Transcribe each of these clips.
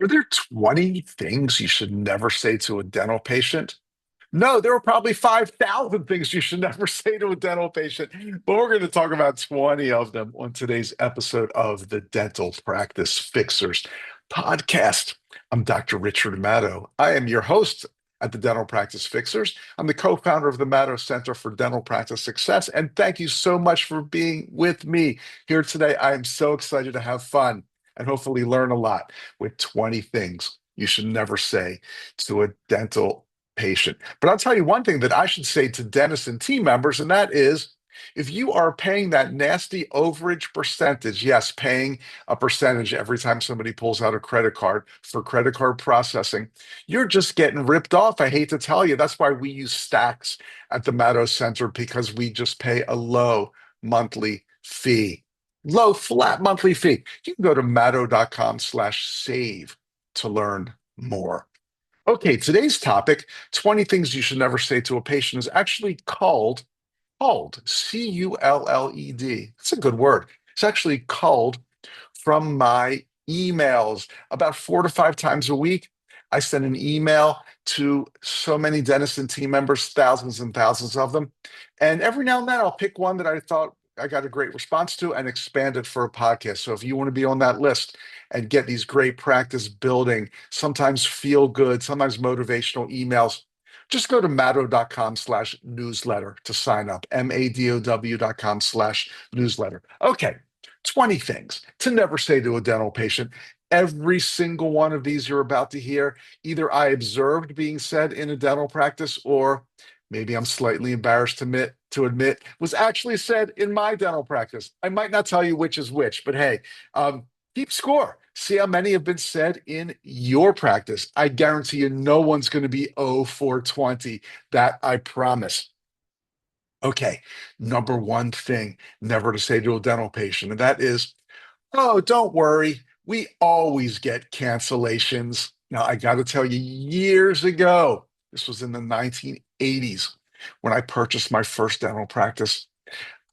Are there 20 things you should never say to a dental patient? No, there were probably 5,000 things you should never say to a dental patient, but we're going to talk about 20 of them on today's episode of the Dental Practice Fixers podcast. I'm Dr. Richard Amato. I am your host at the Dental Practice Fixers. I'm the co-founder of the Mato Center for Dental Practice Success, and thank you so much for being with me here today. I am so excited to have fun and hopefully learn a lot with 20 things you should never say to a dental patient. But I'll tell you one thing that I should say to dentists and team members, and that is if you are paying that nasty overage percentage, yes, paying a percentage every time somebody pulls out a credit card for credit card processing, you're just getting ripped off. I hate to tell you. That's why we use stacks at the Matto Center because we just pay a low monthly fee. Low flat monthly fee. You can go to matto.com/save to learn more. Okay, today's topic, 20 things you should never say to a patient, is actually called, Culled. It's a good word. It's actually culled from my emails about 4 to 5 times a week. I send an email to so many dentists and team members, thousands and thousands of them. And every now and then I'll pick one that I thought I got a great response to and expand it for a podcast. So if you want to be on that list and get these great practice building, sometimes feel good, sometimes motivational emails, just go to matto.com/newsletter to sign up. MADOW.com/newsletter. Okay, 20 things to never say to a dental patient. Every single one of these you're about to hear, either I observed being said in a dental practice, or maybe I'm slightly embarrassed to admit was actually said in my dental practice. I might not tell you which is which, but hey, keep score. See how many have been said in your practice. I guarantee you no one's going to be 0 for 20. That I promise. Okay, number one thing never to say to a dental patient, and that is, oh, don't worry. We always get cancellations. Now, I got to tell you, years ago, this was in the 1980s, when I purchased my first dental practice.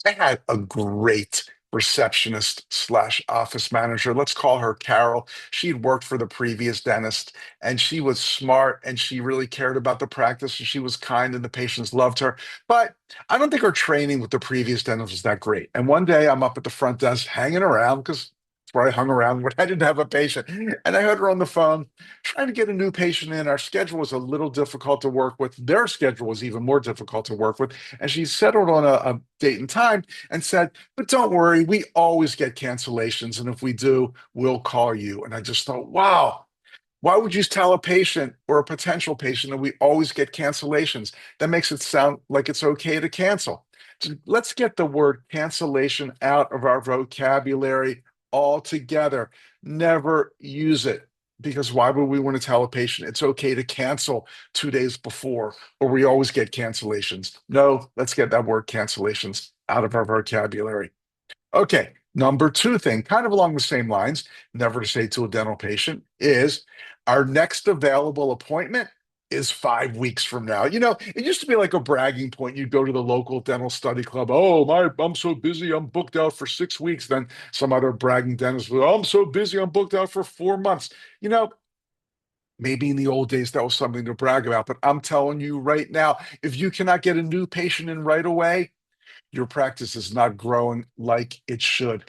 I had a great receptionist slash office manager. Let's call her Carol. She'd worked for the previous dentist and she was smart and she really cared about the practice and she was kind and the patients loved her. But I don't think her training with the previous dentist was that great. And one day I'm up at the front desk hanging around because that's where I hung around when I didn't have a patient. And I heard her on the phone trying to get a new patient in. Our schedule was a little difficult to work with. Their schedule was even more difficult to work with. And she settled on a date and time and said, but don't worry, we always get cancellations. And if we do, we'll call you. And I just thought, wow, why would you tell a patient or a potential patient that we always get cancellations? That makes it sound like it's okay to cancel. So let's get the word cancellation out of our vocabulary altogether. Never use it. Because why would we want to tell a patient it's okay to cancel 2 days before, or we always get cancellations? No, let's get that word cancellations out of our vocabulary. Okay, number two thing, kind of along the same lines, never to say to a dental patient, is our next available appointment is 5 weeks from now. It used to be like a bragging point. You'd go to the local dental study club. Oh, I'm so busy, I'm booked out for 6 weeks. Then some other bragging dentist will, oh, I'm so busy, I'm booked out for 4 months. You know, Maybe in the old days that was something to brag about, but I'm telling you right now, if you cannot get a new patient in right away, your practice is not growing like it should.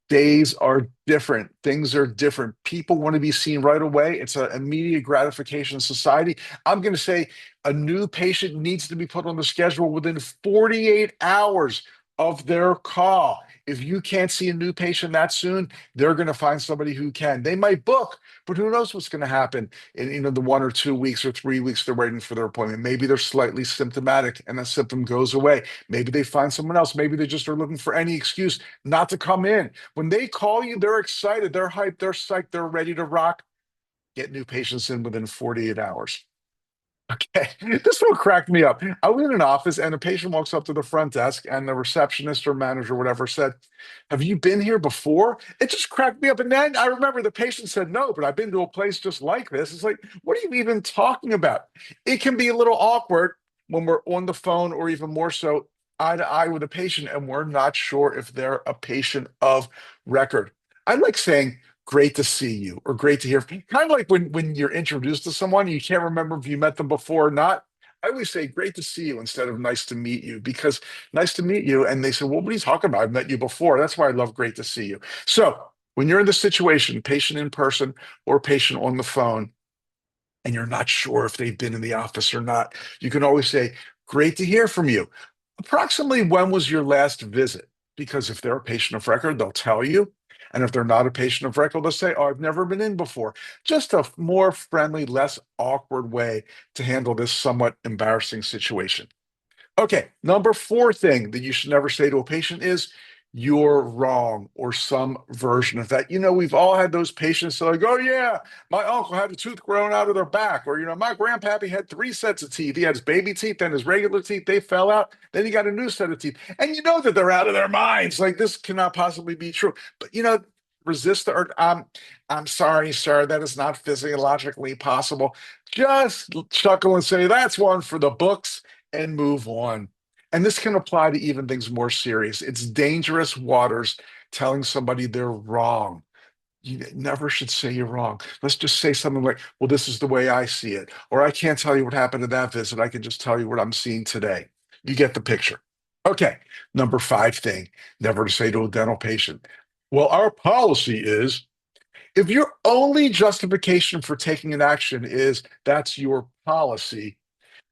Days are different. Things are different. People want to be seen right away. It's an immediate gratification society. I'm going to say a new patient needs to be put on the schedule within 48 hours of their call. If you can't see a new patient that soon, they're going to find somebody who can. They might book, but who knows what's going to happen in the 1 or 2 weeks or 3 weeks they're waiting for their appointment. Maybe they're slightly symptomatic and that symptom goes away. Maybe they find someone else. Maybe they just are looking for any excuse not to come in. When they call you, they're excited, they're hyped, they're psyched, they're ready to rock. Get new patients in within 48 hours. Okay, this one cracked me up. I was in an office and a patient walks up to the front desk and the receptionist or manager, or whatever, said, have you been here before? It just cracked me up. And then I remember the patient said, no, but I've been to a place just like this. It's like, what are you even talking about? It can be a little awkward when we're on the phone or even more so eye to eye with a patient and we're not sure if they're a patient of record. I like saying, great to see you, or great to hear from you. Kind of like when you're introduced to someone, you can't remember if you met them before or not. I always say great to see you instead of nice to meet you, because nice to meet you. And they say, well, what are you talking about? I've met you before. That's why I love great to see you. So when you're in the situation, patient in person or patient on the phone, and you're not sure if they've been in the office or not, you can always say, great to hear from you. Approximately when was your last visit? Because if they're a patient of record, they'll tell you. And if they're not a patient of record, they'll say, oh, I've never been in before. Just a more friendly, less awkward way to handle this somewhat embarrassing situation. Okay, number four thing that you should never say to a patient is you're wrong, or some version of that. We've all had those patients that are like, oh yeah, my uncle had a tooth grown out of their back, or my grandpappy had three sets of teeth. He had his baby teeth, then his regular teeth, they fell out, then he got a new set of teeth. And you know that they're out of their minds. Like, this cannot possibly be true. But resist the urge. I'm sorry, sir, that is not physiologically possible. Just chuckle and say, that's one for the books, and move on. And this can apply to even things more serious. It's dangerous waters telling somebody they're wrong. You never should say you're wrong. Let's just say something like, well, this is the way I see it. Or I can't tell you what happened at that visit. I can just tell you what I'm seeing today. You get the picture. Okay. Number five thing, never to say to a dental patient, well, our policy is, if your only justification for taking an action is that's your policy,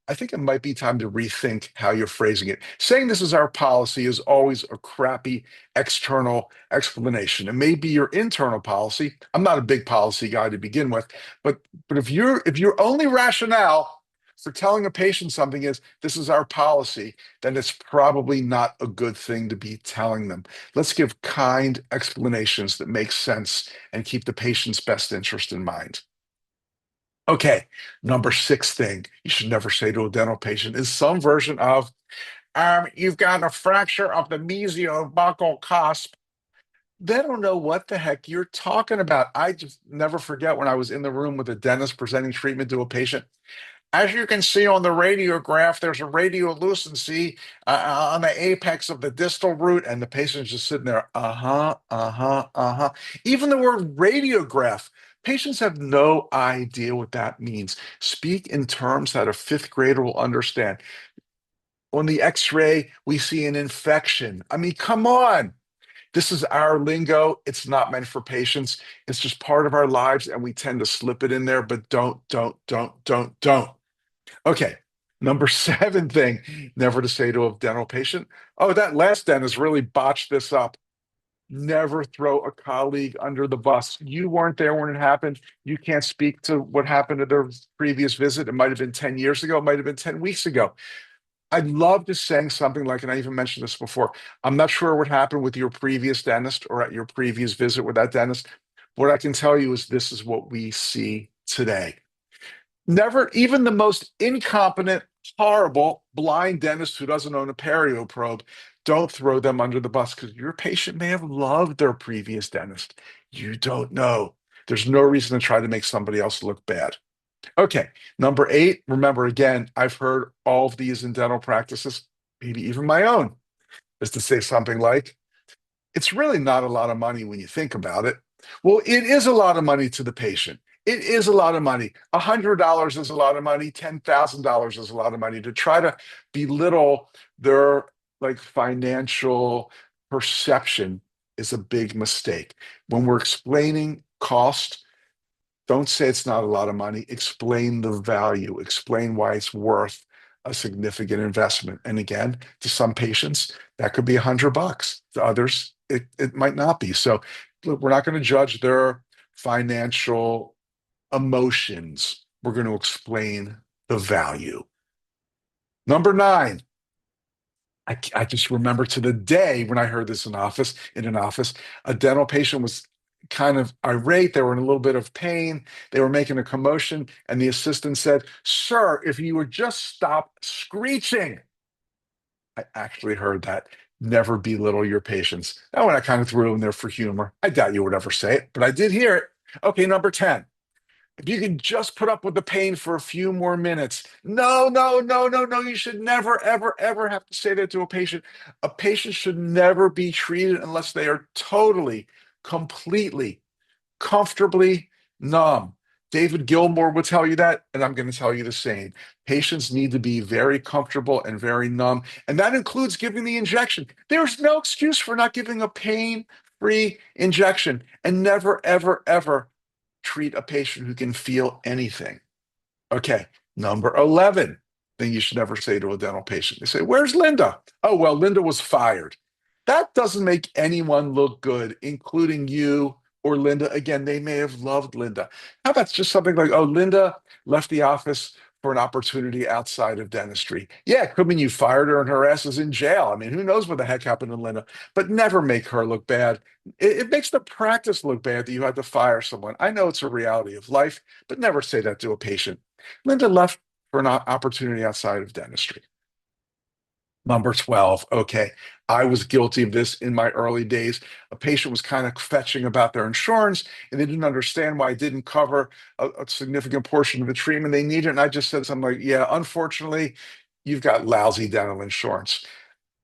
I think it might be time to rethink how you're phrasing it. Saying this is our policy is always a crappy external explanation. It may be your internal policy. I'm not a big policy guy to begin with, but if your only rationale for telling a patient something is this is our policy, then it's probably not a good thing to be telling them. Let's give kind explanations that make sense and keep the patient's best interest in mind. Okay, number six thing you should never say to a dental patient is some version of, you've got a fracture of the mesiobuccal cusp. They don't know what the heck you're talking about. I just never forget when I was in the room with a dentist presenting treatment to a patient. As you can see on the radiograph, there's a radiolucency on the apex of the distal root, and the patient's just sitting there, uh-huh, uh-huh, uh-huh. Even the word radiograph, patients have no idea what that means. Speak in terms that a fifth grader will understand. On the x-ray, we see an infection. I mean, come on. This is our lingo. It's not meant for patients. It's just part of our lives, and we tend to slip it in there, but don't. Okay. Number seven thing, never to say to a dental patient, oh, that last dentist really botched this up. Never throw a colleague under the bus. You weren't there when it happened. You can't speak to what happened at their previous visit. It might have been 10 years ago. It might have been 10 weeks ago. I'd love to say something like, and I even mentioned this before, I'm not sure what happened with your previous dentist or at your previous visit with that dentist. What I can tell you is this is what we see today. Never, even the most incompetent, horrible, blind dentist who doesn't own a perio probe, don't throw them under the bus, because your patient may have loved their previous dentist. You don't know. There's no reason to try to make somebody else look bad. Okay, number eight, remember again, I've heard all of these in dental practices, maybe even my own, is to say something like, it's really not a lot of money when you think about it. Well, it is a lot of money to the patient. It is a lot of money. $100 is a lot of money. $10,000 is a lot of money. To try to belittle their like financial perception is a big mistake. When we're explaining cost, don't say it's not a lot of money. Explain the value. Explain why it's worth a significant investment. And again, to some patients, that could be $100. To others, it might not be. So look, we're not going to judge their financial emotions. We're going to explain the value. Number nine, I just remember to the day when I heard this in an office, a dental patient was kind of irate. They were in a little bit of pain. They were making a commotion, and the assistant said, "Sir, if you would just stop screeching." I actually heard that. Never belittle your patients. That one I kind of threw in there for humor. I doubt you would ever say it, but I did hear it. Okay, number 10. If you can just put up with the pain for a few more minutes. No, no, no, no, no. You should never, ever, ever have to say that to a patient. A patient should never be treated unless they are totally, completely, comfortably numb. David Gilmour would tell you that, and I'm going to tell you the same. Patients need to be very comfortable and very numb, and that includes giving the injection. There's no excuse for not giving a pain-free injection, and never, ever, ever treat a patient who can feel anything. Okay, number 11 thing you should never say to a dental patient. They say, "Where's Linda?" Oh, well, Linda was fired. That doesn't make anyone look good, including you or Linda. Again, they may have loved Linda. How about just something like, "Oh, Linda left the office for an opportunity outside of dentistry." Yeah, it could mean you fired her and her ass is in jail. I mean, who knows what the heck happened to Linda? But never make her look bad. It makes the practice look bad that you had to fire someone. I know it's a reality of life, but never say that to a patient. Linda left for an opportunity outside of dentistry. Number 12. Okay. I was guilty of this in my early days. A patient was kind of fetching about their insurance and they didn't understand why I didn't cover a significant portion of the treatment they needed. And I just said something like, "Yeah, unfortunately, you've got lousy dental insurance."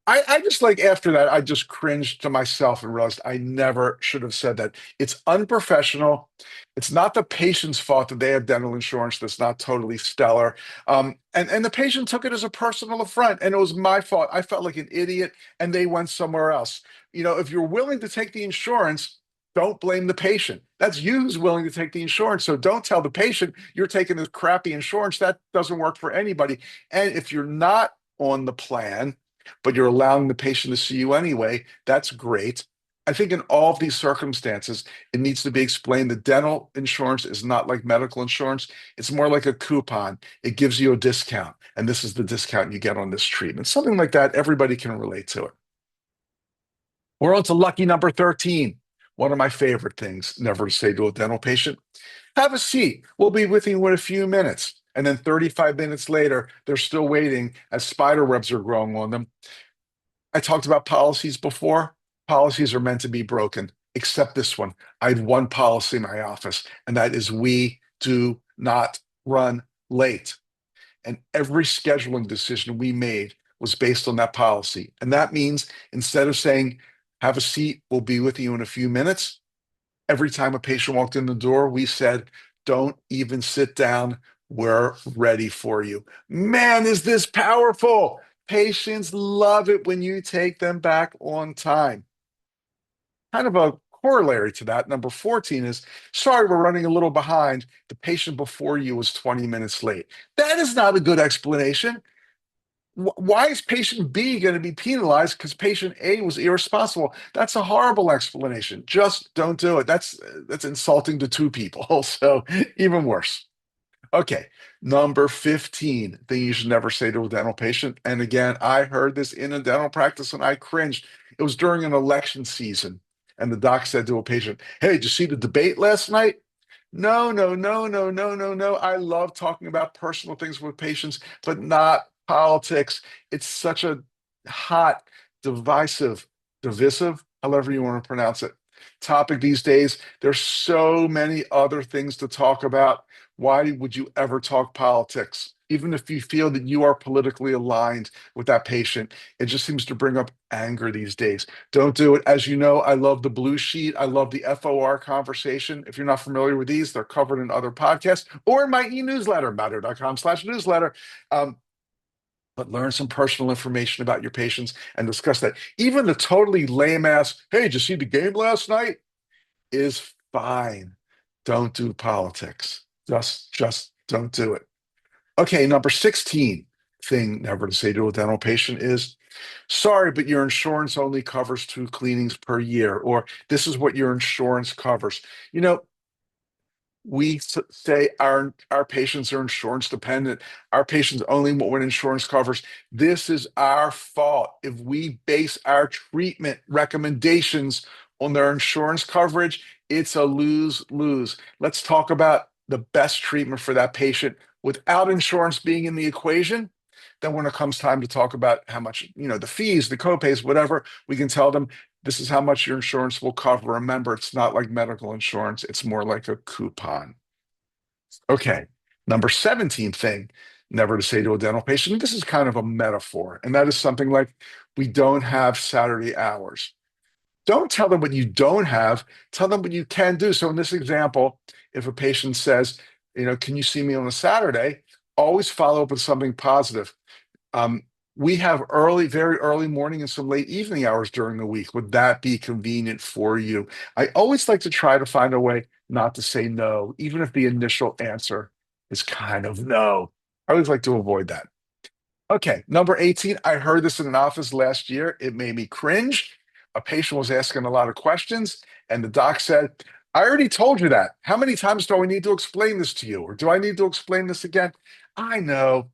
I just like after that, I just cringed to myself and realized I never should have said that. It's unprofessional. It's not the patient's fault that they have dental insurance that's not totally stellar. And the patient took it as a personal affront, and it was my fault. I felt like an idiot, and they went somewhere else. If you're willing to take the insurance, don't blame the patient. That's you who's willing to take the insurance. So don't tell the patient you're taking this crappy insurance. That doesn't work for anybody. And if you're not on the plan, but you're allowing the patient to see you anyway, that's great. I think in all of these circumstances, it needs to be explained that dental insurance is not like medical insurance. It's more like a coupon. It gives you a discount, and this is the discount you get on this treatment. Something like that, everybody can relate to it. We're on to lucky number 13. One of my favorite things never to say to a dental patient: "Have a seat. We'll be with you in a few minutes." And then 35 minutes later, they're still waiting as spider webs are growing on them. I talked about policies before. Policies are meant to be broken, except this one. I had one policy in my office, and that is we do not run late. And every scheduling decision we made was based on that policy. And that means instead of saying, "Have a seat, we'll be with you in a few minutes," every time a patient walked in the door, we said, "Don't even sit down. We're ready for you." Man, is this powerful! Patients love it when you take them back on time. Kind of a corollary to that, number 14 is, "Sorry, we're running a little behind. The patient before you was 20 minutes late." That is not a good explanation. Why is patient B going to be penalized because patient A was irresponsible? That's a horrible explanation. Just don't do it. That's insulting to two people. So even worse. Okay, number 15 thing you should never say to a dental patient. And again, I heard this in a dental practice and I cringed. It was during an election season. And the doc said to a patient, "Hey, did you see the debate last night?" No, no, no, no, no, no, no. I love talking about personal things with patients, but not politics. It's such a hot, divisive, however you want to pronounce it, topic these days. There's so many other things to talk about. Why would you ever talk politics? Even if you feel that you are politically aligned with that patient, it just seems to bring up anger these days. Don't do it. As you know, I love the blue sheet. I love the FOR conversation. If you're not familiar with these, they're covered in other podcasts or in my e-newsletter, matter.com/newsletter. Um, but learn some personal information about your patients and discuss that. Even the totally lame ass, "Hey, did you see the game last night?" is fine. Don't do politics. Just don't do it. Okay, number 16 thing never to say to a dental patient is, "Sorry, but your insurance only covers two cleanings per year," or "This is what your insurance covers." You know, we say our patients are insurance dependent. Our patients only want what insurance covers. This is our fault. If we base our treatment recommendations on their insurance coverage, it's a lose-lose. Let's talk about the best treatment for that patient without insurance being in the equation. Then when it comes time to talk about how much, the fees, the copays, whatever, we can tell them, "This is how much your insurance will cover." Remember, it's not like medical insurance, it's more like a coupon. Okay. Number 17 thing never to say to a dental patient. This is kind of a metaphor, and that is something like, "We don't have Saturday hours." Don't tell them what you don't have. Tell them what you can do. So in this example, if a patient says, can you see me on a Saturday? Always follow up with something positive. Um, we have very early morning and some late evening hours during the week. Would that be convenient for you? I always like to try to find a way not to say no, even if the initial answer is kind of no. I always like to avoid that. Okay, number 18. I heard this in an office last year. It made me cringe. A patient was asking a lot of questions, and the doc said, I already told you that. How many times do I need to explain this to you? Or do I need to explain this again? I know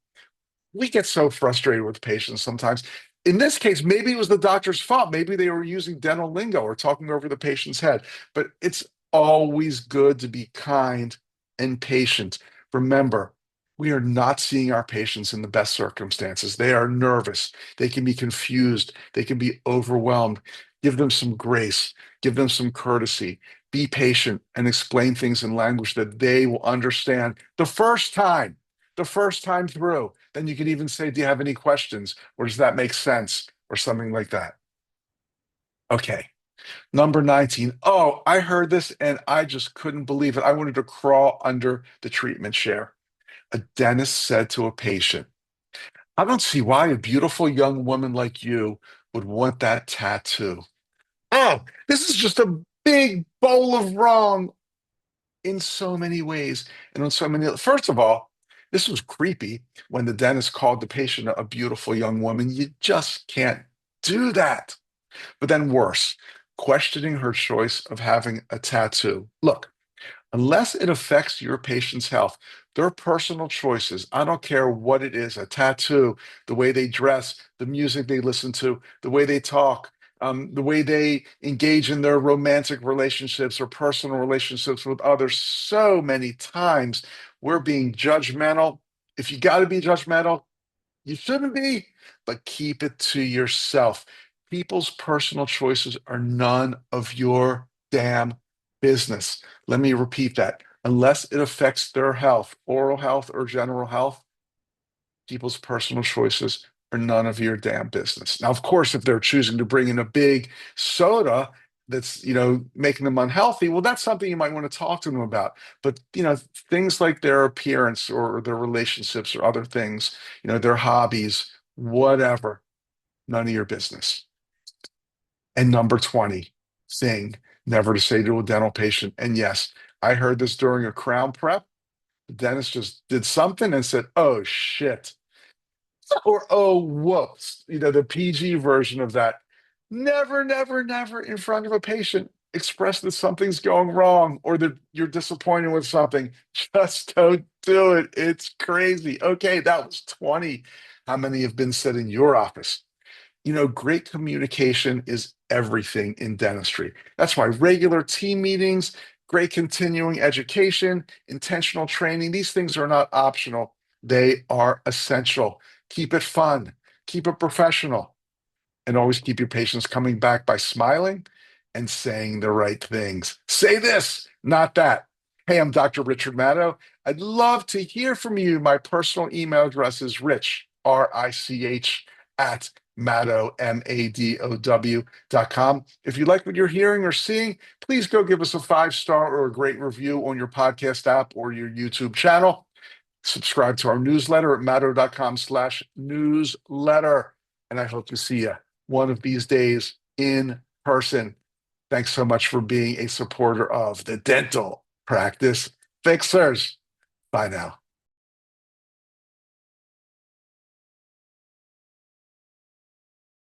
we get so frustrated with patients sometimes. In this case, maybe it was the doctor's fault. Maybe they were using dental lingo or talking over the patient's head. But it's always good to be kind and patient. Remember, we are not seeing our patients in the best circumstances. They are nervous. They can be confused. They can be overwhelmed. Give them some grace. Give them some courtesy. Be patient and explain things in language that they will understand the first time through. Then you can even say, do you have any questions? Or does that make sense? Or something like that. Okay. Number 19. Oh, I heard this and I just couldn't believe it. I wanted to crawl under the treatment chair. A dentist said to a patient, I don't see why a beautiful young woman like you would want that tattoo. Oh, this is just a big bowl of wrong in so many ways and on so many. First of all, this was creepy when the dentist called the patient a beautiful young woman. You just can't do that. But then worse, questioning her choice of having a tattoo. Look, unless it affects your patient's health, their personal choices. I don't care what it is, a tattoo, the way they dress, the music they listen to, the way they talk, the way they engage in their romantic relationships or personal relationships with others. So many times we're being judgmental. If you got to be judgmental, you shouldn't be, but keep it to yourself. People's personal choices are none of your damn business. Let me repeat that. Unless it affects their health, oral health, or general health, people's personal choices are none of your damn business. Now, of course, if they're choosing to bring in a big soda that's, making them unhealthy, well, that's something you might want to talk to them about. But, things like their appearance or their relationships or other things, their hobbies, whatever, none of your business. And number 20, thing never to say to a dental patient. And yes, I heard this during a crown prep. The dentist just did something and said, oh shit, or oh whoops, the PG version of that. Never, never, never in front of a patient express that something's going wrong or that you're disappointed with something. Just don't do it. It's crazy. Okay, that was 20. How many have been said in your office? Great communication is everything in dentistry. That's why regular team meetings, great continuing education, intentional training, these things are not optional. They are essential. Keep it fun, keep it professional, and always keep your patients coming back by smiling and saying the right things. Say this, not that. Hey, I'm Dr. Richard Maddow. I'd love to hear from you. My personal email address is rich, R-I-C-H, at Maddow, MADOW.com. If you like what you're hearing or seeing, please go give us a 5-star or a great review on your podcast app or your YouTube channel. Subscribe to our newsletter at maddow.com/newsletter. And I hope to see you one of these days in person. Thanks so much for being a supporter of the Dental Practice Fixers. Bye now.